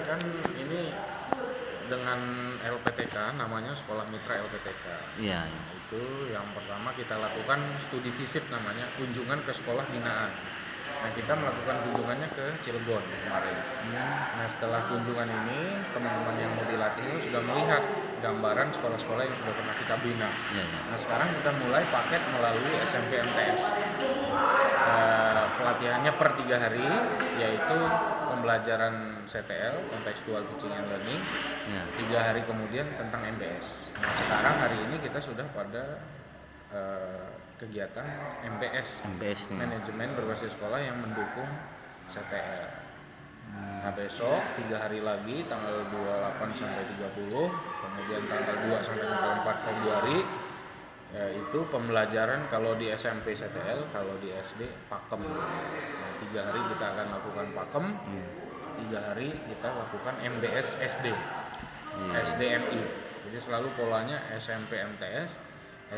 Kan ini dengan LPTK, namanya Sekolah Mitra LPTK. Iya. Itu yang pertama kita lakukan studi visit, namanya kunjungan ke sekolah binaan. Nah, kita melakukan kunjungannya ke Cilegon kemarin. Nah, setelah kunjungan ini, teman-teman yang mau dilatih itu sudah melihat gambaran sekolah-sekolah yang sudah pernah kita bina. Nah, sekarang kita mulai paket melalui SMP MTS. Pelatihannya per 3 hari, yaitu pembelajaran CTL, Contextual Teaching and Learning, 3 hari kemudian tentang MBS. Nah, sekarang hari ini kita sudah pada kegiatan MBS, manajemen berbasis sekolah yang mendukung CTL. Nah, besok 3 hari lagi, tanggal 28 sampai 30, kemudian tanggal 2 sampai tanggal 4 Februari, yaitu pembelajaran kalau di SMP CTL, kalau di SD Pakem. Nah, 3 hari kita akan lakukan Pakem, 3 hari kita lakukan MBS SD, SDMI. Jadi selalu polanya SMP MTS,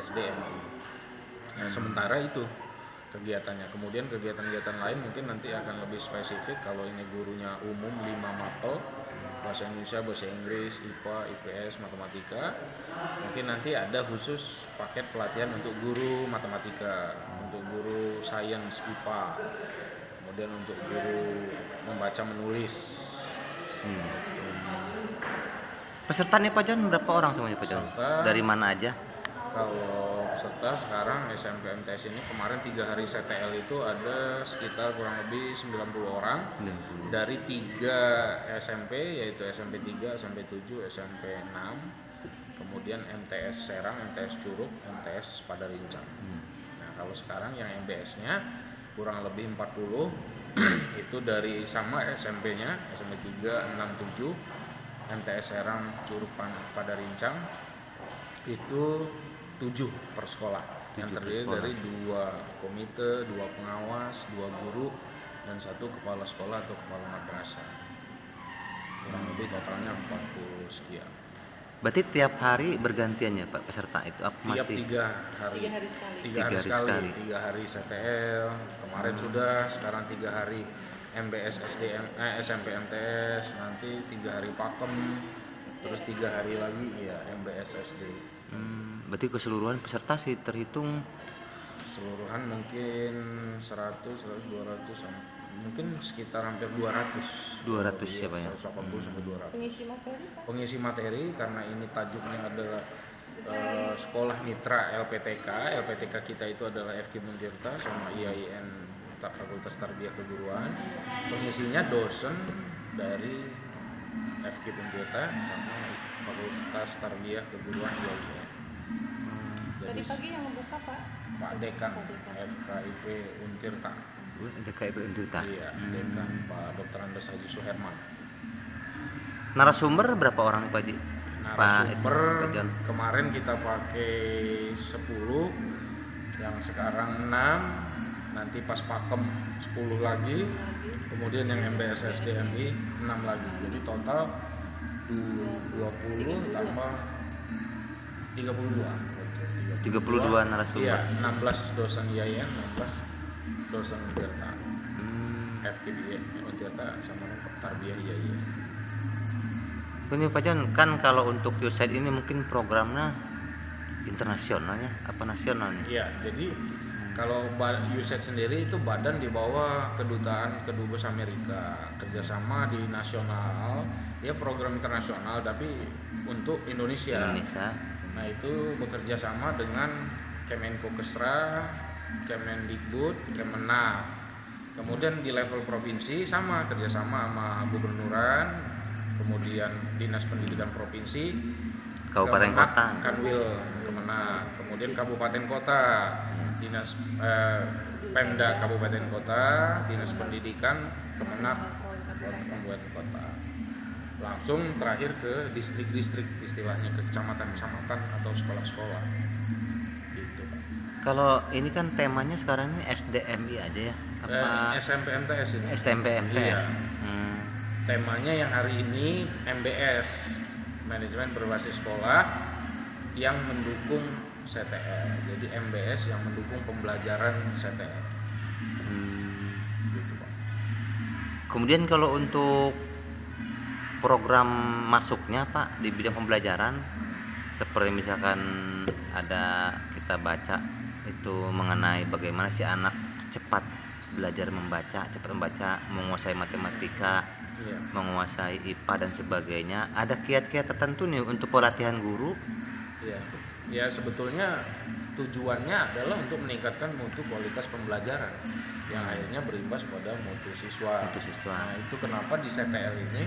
SDMI. Nah, sementara itu kegiatannya. Kemudian kegiatan-kegiatan lain mungkin nanti akan lebih spesifik. Kalau ini gurunya umum 5 mapel, bahasa Indonesia, bahasa Inggris, IPA, IPS, matematika. Mungkin nanti ada khusus paket pelatihan untuk guru matematika, untuk guru sains IPA, kemudian untuk guru membaca menulis. Pesertanya Pak Jan berapa orang semuanya Pak Jan? Dari mana aja? Kalau peserta sekarang SMP MTS ini kemarin 3 hari CTL itu ada sekitar kurang lebih 90 orang dari 3 SMP, yaitu SMP 3, SMP 7, SMP 6, kemudian MTS Serang, MTS Curug, MTS Padarincang. Nah, kalau sekarang yang MBS-nya kurang lebih 40 itu dari sama SMP-nya, SMP 3, 6, 7, MTS Serang, Curug, Padarincang itu 7 per sekolah, yang terdiri dari 2 komite, 2 pengawas, 2 guru, dan 1 kepala sekolah atau kepala madrasah. Kurang lebih totalnya 40 sekian. Berarti tiap hari bergantian ya Pak peserta itu? Tiap 3 hari. 3 hari sekali. 3 hari CTL, kemarin sudah, sekarang 3 hari MBS SMP MTS, nanti 3 hari Pakem, terus 3 hari lagi ya MBS SD. Berarti keseluruhan peserta sih terhitung keseluruhan mungkin 100, 200, mungkin sekitar hampir 200 ya Pak ya? 180 sampai 200. Pengisi materi karena ini tajuknya adalah Sekolah Mitra LPTK. LPTK kita itu adalah FK Muntirta sama IAIN Fakultas Tarbiyah Keguruan. Pengisinya dosen dari FK Muntirta sama Fakultas Tarbiyah Keguruan IAIN. Tadi pagi yang membuka Pak Dekan FKIP Untirta. FKIP Untirta. Iya, Dekan Pak Dr. Andes Haji Suherman. Narasumber berapa orang Pak Haji? Narasumber kemarin kita pakai 10, yang sekarang 6, nanti pas Pakem 10 lagi, kemudian yang MBS SDMI 6 lagi. Jadi total 20 tambah 32 narasumber. Iya, 16 dosen IAIN, 16 dosen Untirta. FKIP Untirta sama Tarbiyah IAIN. Ini Pak Jan, kan kalau untuk USAID ini mungkin programnya internasionalnya apa nasionalnya? Iya, jadi kalau USAID sendiri itu badan di bawah kedutaan Kedubes Amerika, kerjasama di nasional, ya program internasional tapi untuk Indonesia. Nah, itu bekerja sama dengan Kemenkokesra, Kemendikbud, Kemenak. Kemudian di level provinsi sama, kerjasama sama gubernuran, kemudian dinas pendidikan provinsi, kabupaten kota, Kanwil Kemenak, kemudian kabupaten kota, dinas Pemda kabupaten kota, dinas pendidikan Kemenak kabupaten kota. Langsung terakhir ke distrik-distrik, istilahnya ke kecamatan-kecamatan atau sekolah-sekolah. Gitu. Kalau ini kan temanya sekarang ini SDMI aja ya? Apa SMP MTS ini? SMP MTS. Iya. Temanya yang hari ini MBS, manajemen berbasis sekolah yang mendukung CTL. Jadi MBS yang mendukung pembelajaran CTL. Gitu, Pak. Kemudian kalau untuk program masuknya Pak di bidang pembelajaran, seperti misalkan ada kita baca itu mengenai bagaimana si anak cepat belajar membaca, cepat membaca, menguasai matematika, menguasai IPA dan sebagainya. Ada kiat-kiat tertentu nih untuk pelatihan guru? Ya sebetulnya tujuannya adalah untuk meningkatkan mutu kualitas pembelajaran yang akhirnya berimbas pada mutu siswa. Nah itu kenapa di CTL ini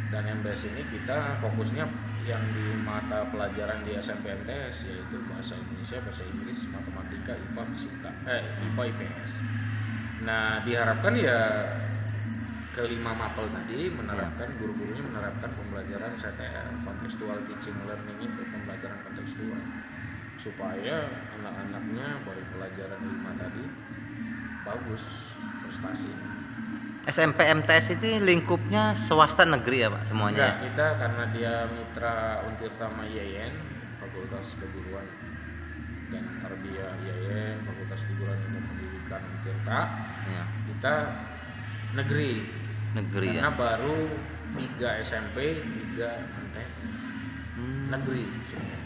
dan MBS ini kita fokusnya yang di mata pelajaran di SMP MTS, yaitu bahasa Indonesia, bahasa Inggris, matematika, IPA, fisika, IPA, IPS. Nah diharapkan ya kelima mapel tadi menerapkan, guru-gurunya menerapkan pembelajaran CTL, contextual teaching learning, itu pembelajaran kontekstual, supaya anak-anaknya dari pelajaran 5 tadi bagus prestasinya. SMP MTS ini lingkupnya swasta negeri ya Pak semuanya? Enggak, kita karena dia mitra Untirta IAIN, Fakultas Keguruan dan Tarbiyah IAIN, Fakultas Keguruan Ilmu Pendidikan Untirta, kita negeri karena ya? Baru 3 SMP, 3 MTS negeri semua.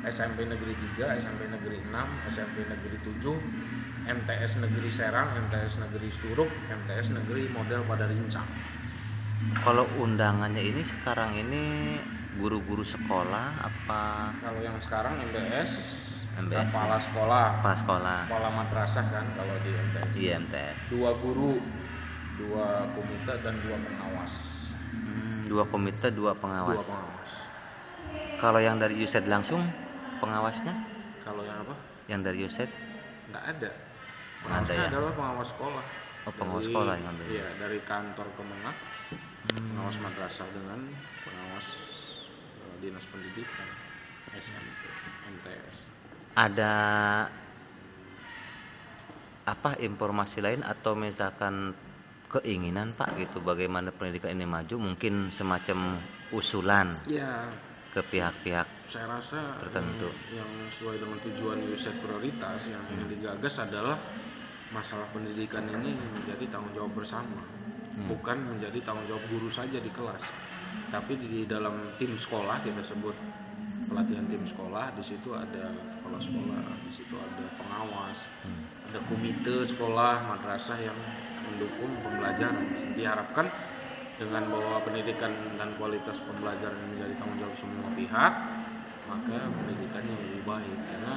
SMP Negeri 3, SMP Negeri 6, SMP Negeri 7, MTS Negeri Serang, MTS Negeri Sturuk, MTS Negeri Model pada Rincang. Kalau undangannya ini sekarang ini guru-guru sekolah apa? Kalau yang sekarang MTS kepala sekolah, kepala madrasah kan kalau di MTS. Iya MTS. 2 guru, 2 komite dan 2 pengawas. 2 komite, 2 pengawas. 2 pengawas. Kalau yang dari USED langsung penawasnya? Kalau yang apa? Yang dari USED? Nggak ada. Pengawasnya adalah pengawas sekolah. Oh, pengawas sekolah yang ambil. Iya, dari kantor Kemenak, pengawas madrasah dengan pengawas dinas pendidikan SMP, MTS. Ada apa informasi lain atau misalkan keinginan Pak gitu bagaimana pendidikan ini maju, mungkin semacam usulan ke pihak-pihak saya rasa tertentu yang sesuai dengan tujuan USED prioritas yang digagas adalah masalah pendidikan ini menjadi tanggung jawab bersama, bukan menjadi tanggung jawab guru saja di kelas, tapi di dalam tim sekolah, kita sebut pelatihan tim sekolah, di situ ada kepala sekolah, di situ ada pengawas, ada komite sekolah madrasah yang mendukung pembelajaran. Diharapkan dengan bahwa pendidikan dan kualitas pembelajaran menjadi tanggung jawab semua pihak, maka pendidikannya lebih baik. Karena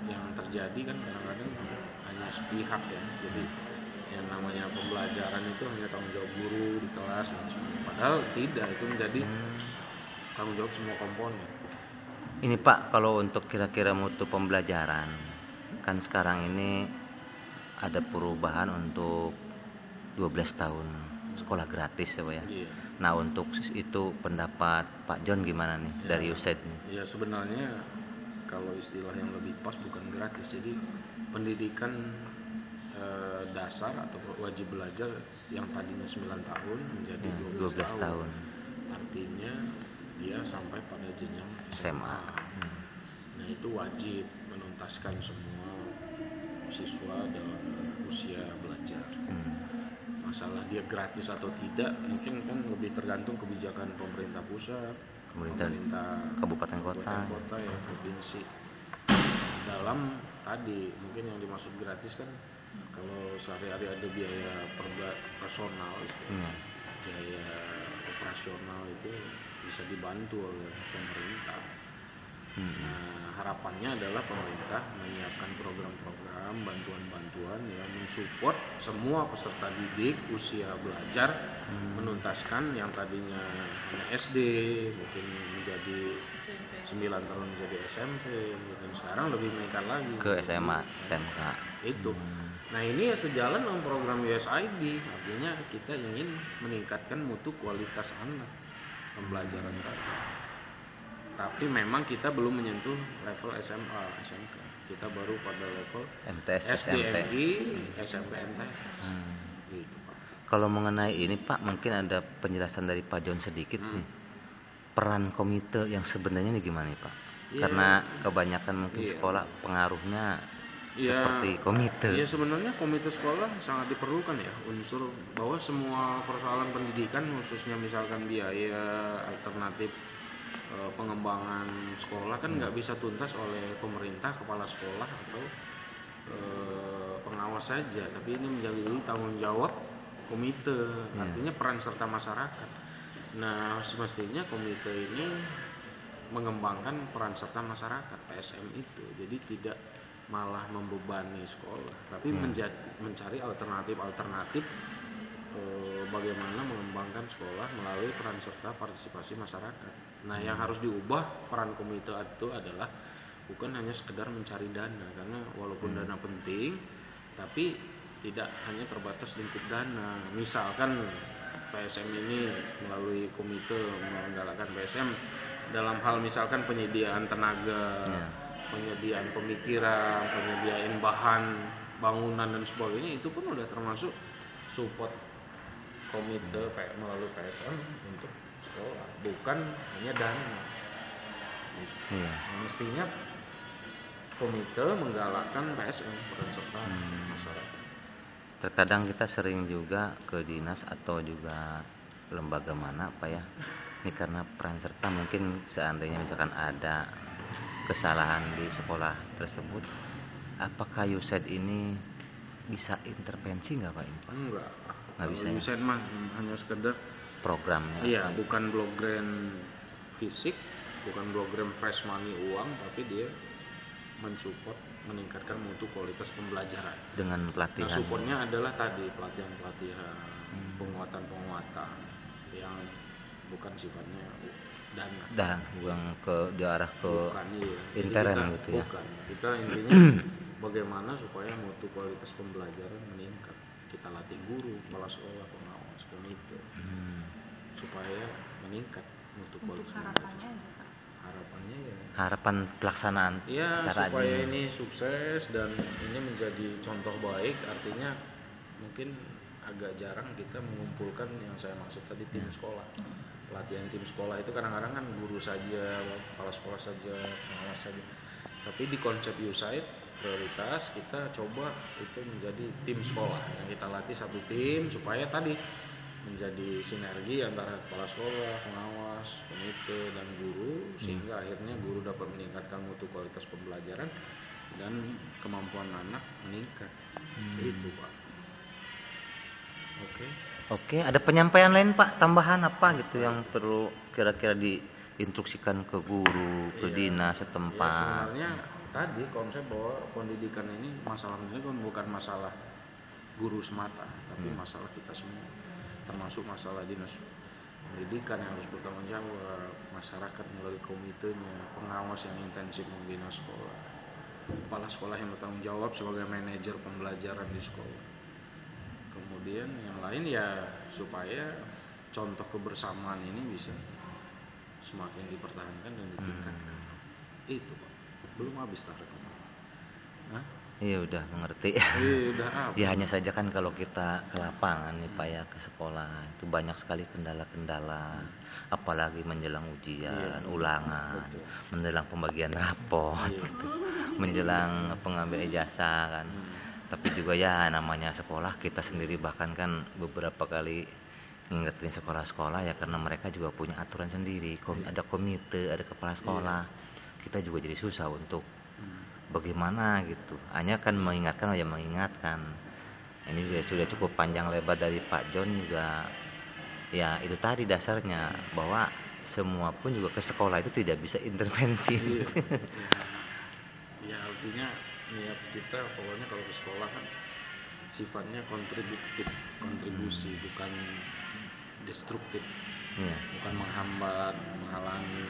yang terjadi kan kadang-kadang hanya sepihak ya. Jadi yang namanya pembelajaran itu hanya tanggung jawab guru di kelas dan sebagainya. Padahal tidak, itu menjadi tanggung jawab semua komponen. Ini Pak, kalau untuk kira-kira mutu pembelajaran, kan sekarang ini ada perubahan untuk 12 tahun sekolah gratis ya Pak ya. Iya. Nah untuk itu pendapat Pak John gimana nih dari USED nih? Ya sebenarnya kalau istilah yang lebih pas bukan gratis, jadi pendidikan dasar atau wajib belajar yang tadinya 9 tahun menjadi 12 tahun. Artinya dia sampai pada jenjang SMA. Nah itu wajib menuntaskan semua siswa dalam usia belajar. Masalah dia gratis atau tidak mungkin kan lebih tergantung kebijakan pemerintah pusat, pemerintah kabupaten kota ya, provinsi. Dalam tadi mungkin yang dimaksud gratis kan kalau sehari-hari ada biaya personal, biaya operasional itu bisa dibantu oleh pemerintah. Nah, harapannya adalah pemerintah menyiapkan program-program bantuan-bantuan yang mensupport semua peserta didik usia belajar menuntaskan yang tadinya hanya SD mungkin menjadi 9 tahun menjadi SMP dan sekarang lebih meningkat lagi ke SMA, SMK. Itu. Nah ini ya sejalan dengan program USAID, artinya kita ingin meningkatkan mutu kualitas anak pembelajaran tadi. Tapi memang kita belum menyentuh level SMA, SMK. Kita baru pada level MTS, SDMI, SMP, MTS. Gitu, Pak. Kalau mengenai ini Pak, mungkin ada penjelasan dari Pak John sedikit nih. Peran komite yang sebenarnya ini gimana nih Pak? Karena kebanyakan mungkin sekolah pengaruhnya seperti komite. Ya sebenarnya komite sekolah sangat diperlukan ya, unsur bahwa semua persoalan pendidikan khususnya misalkan biaya alternatif pengembangan sekolah kan nggak bisa tuntas oleh pemerintah, kepala sekolah atau pengawas saja, tapi ini menjadi tanggung jawab komite, artinya peran serta masyarakat. Nah semestinya komite ini mengembangkan peran serta masyarakat PSM itu, jadi tidak malah membebani sekolah, tapi mencari alternatif bagaimana mengembangkan sekolah melalui peran serta partisipasi masyarakat. Nah yang harus diubah peran komite itu adalah bukan hanya sekedar mencari dana, karena walaupun dana penting, tapi tidak hanya terbatas lingkup dana. Misalkan PSM ini melalui komite menggalakkan PSM dalam hal misalkan penyediaan tenaga, penyediaan pemikiran, penyediaan bahan bangunan dan sebagainya, itu pun udah termasuk support komite melalui PSM untuk sekolah, bukan hanya dana. Mestinya komite menggalakkan PSM peran serta masyarakat. Terkadang kita sering juga ke dinas atau juga lembaga mana Pak ya, ini karena peran serta mungkin seandainya misalkan ada kesalahan di sekolah tersebut, apakah USAID ini bisa intervensi nggak Pak ini? Nggak bisa. USAID mah hanya sekedar programnya. Iya, bukan program fisik, bukan program fresh money uang, tapi dia mensupport meningkatkan mutu kualitas pembelajaran dengan pelatihan. Nah, supportnya adalah tadi pelatihan penguatan yang bukan sifatnya dana. Dan bukan diarah ke intern gitu ya. Bukan. Kita intinya bagaimana supaya mutu kualitas pembelajaran meningkat. Kita latih guru, kepala sekolah, pengawas, komite, supaya meningkat mutu kualitas pembelajaran. Harapan pelaksanaan acara supaya ini sukses dan ini menjadi contoh baik. Artinya mungkin agak jarang kita mengumpulkan yang saya maksud tadi tim sekolah. Latihan tim sekolah itu kadang-kadang kan guru saja, kepala sekolah saja, pengawas saja. Tapi di konsep USAID prioritas kita coba itu menjadi tim sekolah yang kita latih satu tim supaya tadi menjadi sinergi antara kepala sekolah, pengawas, komite, dan guru, sehingga akhirnya guru dapat meningkatkan mutu kualitas pembelajaran dan kemampuan anak meningkat. Itu Pak. Oke, ada penyampaian lain Pak, tambahan apa gitu yang perlu kira-kira diinstruksikan ke guru, ke dinas setempat? Sebenarnya tadi konsep bahwa pendidikan ini masalahnya bukan masalah guru semata, tapi masalah kita semua, termasuk masalah dinas pendidikan yang harus bertanggung jawab, masyarakat melalui komitenya, pengawas yang intensif membina sekolah, kepala sekolah yang bertanggung jawab sebagai manajer pembelajaran di sekolah. Kemudian yang lain ya supaya contoh kebersamaan ini bisa semakin dipertahankan dan ditingkatkan. Itu Pak, belum habis tarik. Iya udah mengerti. Ya hanya saja kan kalau kita ke lapangan nih Pak ya, ke sekolah itu banyak sekali kendala-kendala, apalagi menjelang ujian, ulangan, menjelang pembagian rapor, menjelang pengambil ijazah kan. Tapi juga ya namanya sekolah, kita sendiri bahkan kan beberapa kali ngingetin sekolah-sekolah ya, karena mereka juga punya aturan sendiri, ada komite, ada kepala sekolah. Kita juga jadi susah untuk bagaimana gitu, hanya kan mengingatkan ya mengingatkan. Ini sudah cukup panjang lebar dari Pak John juga ya, itu tadi dasarnya bahwa semua pun juga ke sekolah itu tidak bisa intervensi. Ya artinya niat kita pokoknya kalau ke sekolah kan sifatnya kontribusi, bukan destruktif, bukan menghambat, menghalangi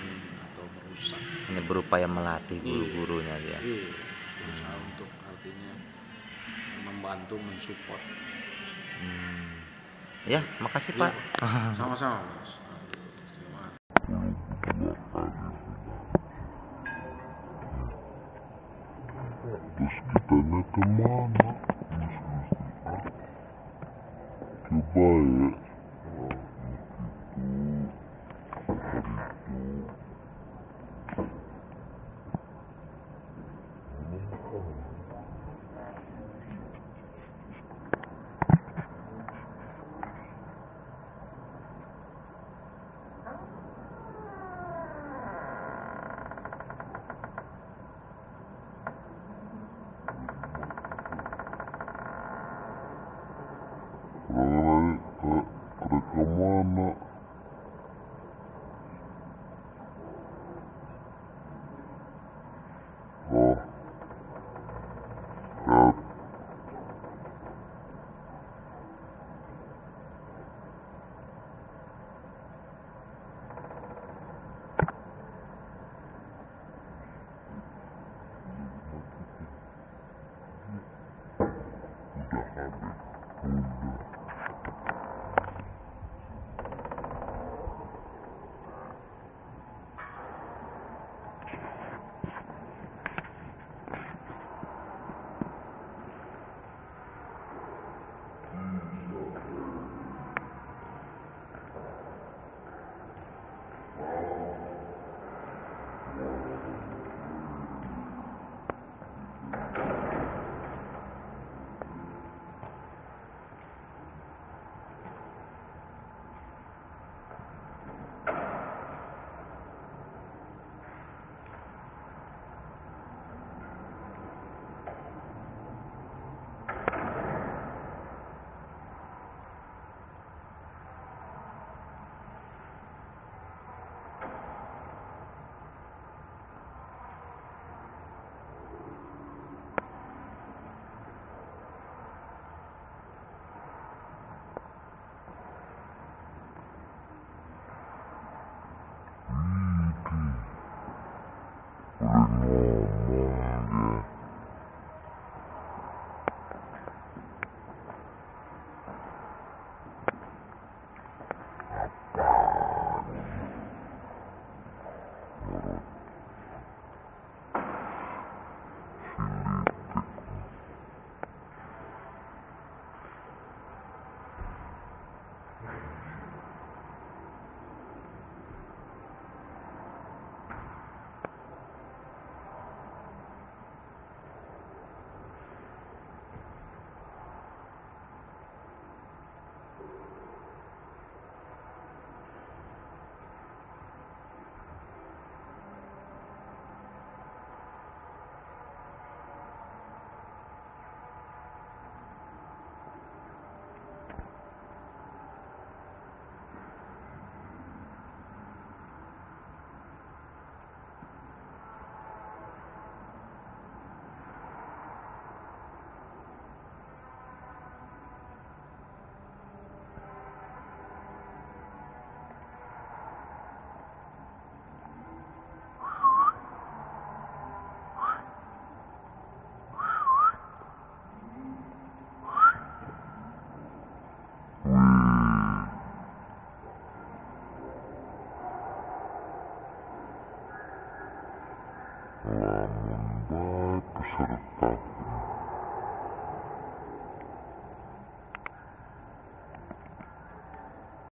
atau merusak. Ini berupaya melatih guru-gurunya dia. Berusaha untuk artinya membantu, mensupport. Ya, makasih Pak. Sama-sama Mas. Terus kitanya kemana? Coba ya. nak? Oh, sehat. Udah habis. Udah. Boleh ngomong ya. Lamun bae peserta